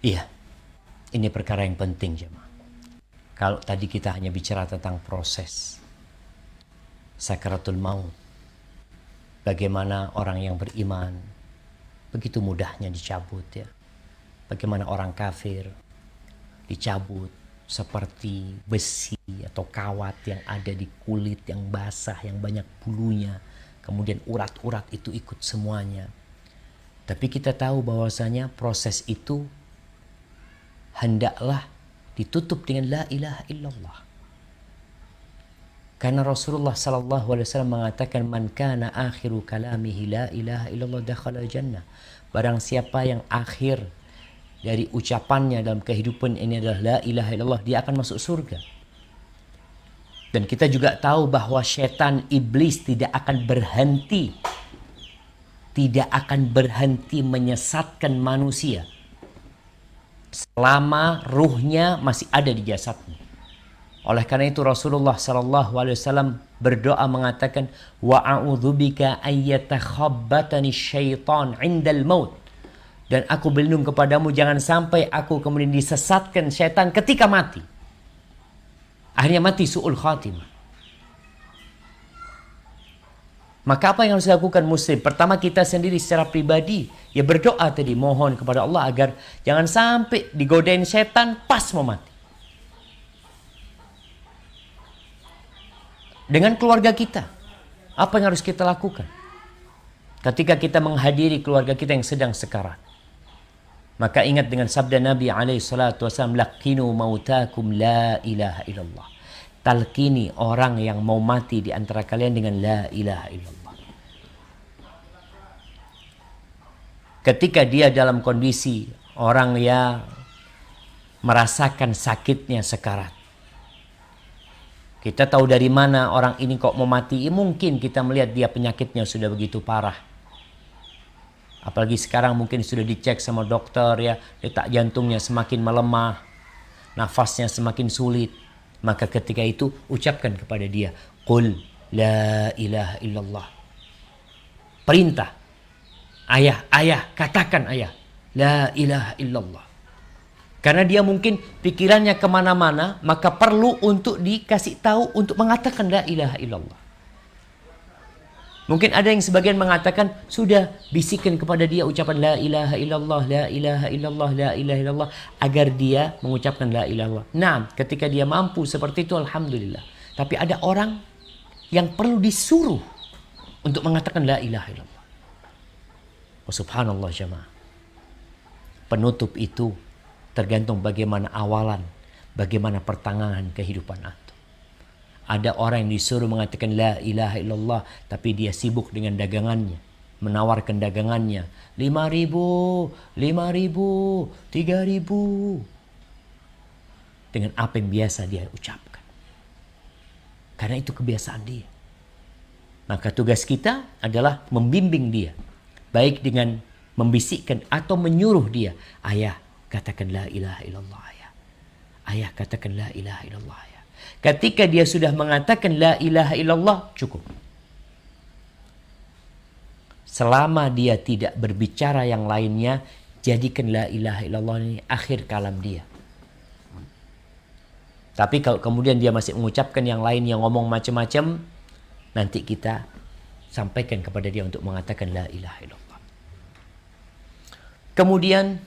Iya, ini perkara yang penting jemaah. Kalau tadi kita hanya bicara tentang proses sakaratul maut, bagaimana orang yang beriman begitu mudahnya dicabut ya. Bagaimana orang kafir dicabut seperti besi atau kawat yang ada di kulit yang basah, yang banyak bulunya. Kemudian urat-urat itu ikut semuanya. Tapi kita tahu bahwasanya proses itu hendaklah ditutup dengan la ilaha illallah. Karena Rasulullah sallallahu alaihi wasallam mengatakan man kana akhiru kalamihi la ilaha illallah dakhala jannah. Barang siapa yang akhir dari ucapannya dalam kehidupan ini adalah la ilaha illallah, dia akan masuk surga. Dan kita juga tahu bahwa setan iblis tidak akan berhenti menyesatkan manusia selama ruhnya masih ada di jasadnya. Oleh karena itu Rasulullah sallallahu alaihi wasallam berdoa mengatakan wa a'udzubika ayyatakhabbatani syaitan 'indal maut. Dan aku berlindung kepadamu jangan sampai aku kemudian disesatkan syaitan ketika mati. Akhirnya mati su'ul khatimah. Maka apa yang harus dilakukan muslim? Pertama, kita sendiri secara pribadi ya berdoa tadi, mohon kepada Allah agar jangan sampai digodain setan pas mau mati. Dengan keluarga kita, apa yang harus kita lakukan ketika kita menghadiri keluarga kita yang sedang sekarat? Maka ingat dengan sabda Nabi SAW, laqinu mautakum la ilaha illallah. Talqini orang yang mau mati di antara kalian dengan la ilaha illallah. Ketika dia dalam kondisi orang yang merasakan sakitnya sekarat, kita tahu dari mana orang ini kok mau mati. Mungkin kita melihat dia penyakitnya sudah begitu parah. Apalagi sekarang mungkin sudah dicek sama dokter ya, detak jantungnya semakin melemah, nafasnya semakin sulit. Maka ketika itu ucapkan kepada dia, qul la ilaha illallah. Perintah. Ayah, katakan ayah, la ilaha illallah. Karena dia mungkin pikirannya kemana-mana, maka perlu untuk dikasih tahu untuk mengatakan la ilaha illallah. Mungkin ada yang sebagian mengatakan, sudah bisikan kepada dia ucapan la ilaha illallah, la ilaha illallah, la ilaha illallah, agar dia mengucapkan la ilaha illallah. Nah, ketika dia mampu seperti itu, alhamdulillah. Tapi ada orang yang perlu disuruh untuk mengatakan la ilaha illallah. Oh, subhanallah jemaah. Penutup itu tergantung bagaimana awalan, bagaimana pertengahan kehidupan antum. Ada orang yang disuruh mengatakan la ilaha illallah, tapi dia sibuk dengan dagangannya, menawarkan dagangannya 5.000, 3.000 dengan apa yang biasa dia ucapkan. Karena itu kebiasaan dia. Maka tugas kita adalah membimbing dia, baik dengan membisikkan atau menyuruh dia, ayah katakan la ilaha illallah ya. Ayah katakan la ilaha illallah ya. Ketika dia sudah mengatakan la ilaha illallah, cukup. Selama dia tidak berbicara yang lainnya, jadikan la ilaha illallah ini akhir kalam dia. Tapi kalau kemudian dia masih mengucapkan yang lain, yang ngomong macam-macam, nanti kita sampaikan kepada dia untuk mengatakan la ilaha illallah. Kemudian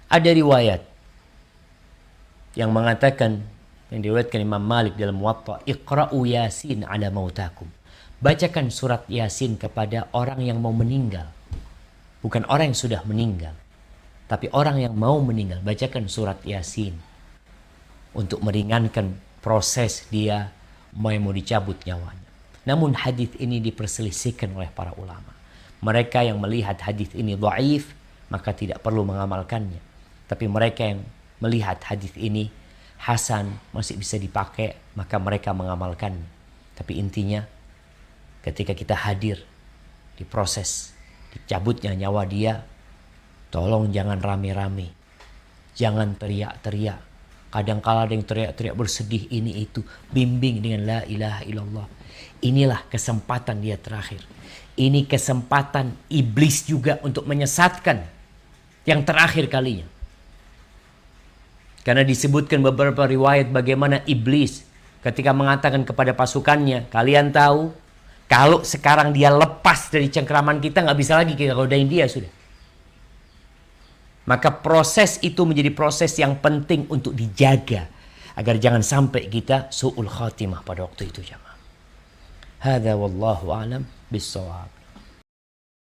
ada riwayat yang mengatakan, yang diriwayatkan Imam Malik dalam Muwatta, Iqra'u Yasin ala mautakum. Bacakan surat Yasin kepada orang yang mau meninggal. Bukan orang yang sudah meninggal, tapi orang yang mau meninggal. Bacakan surat Yasin untuk meringankan proses dia mau dicabut nyawanya. Namun hadis ini diperselisihkan oleh para ulama. Mereka yang melihat hadis ini dhaif, maka tidak perlu mengamalkannya. Tapi mereka yang melihat hadis ini hasan, masih bisa dipakai, maka mereka mengamalkannya. Tapi intinya, ketika kita hadir di proses dicabutnya nyawa dia, tolong jangan rame-rame, jangan teriak-teriak. Kadang-kala ada yang teriak-teriak bersedih ini itu, bimbing dengan la ilaha illallah. Inilah kesempatan dia terakhir. Ini kesempatan iblis juga untuk menyesatkan. Yang terakhir kalinya. Karena disebutkan beberapa riwayat bagaimana iblis ketika mengatakan kepada pasukannya, kalian tahu kalau sekarang dia lepas dari cengkraman kita, nggak bisa lagi kita godain dia sudah. Maka proses itu menjadi proses yang penting untuk dijaga agar jangan sampai kita su'ul khatimah pada waktu itu jamaah. Hadza wallahu a'lam bissawab.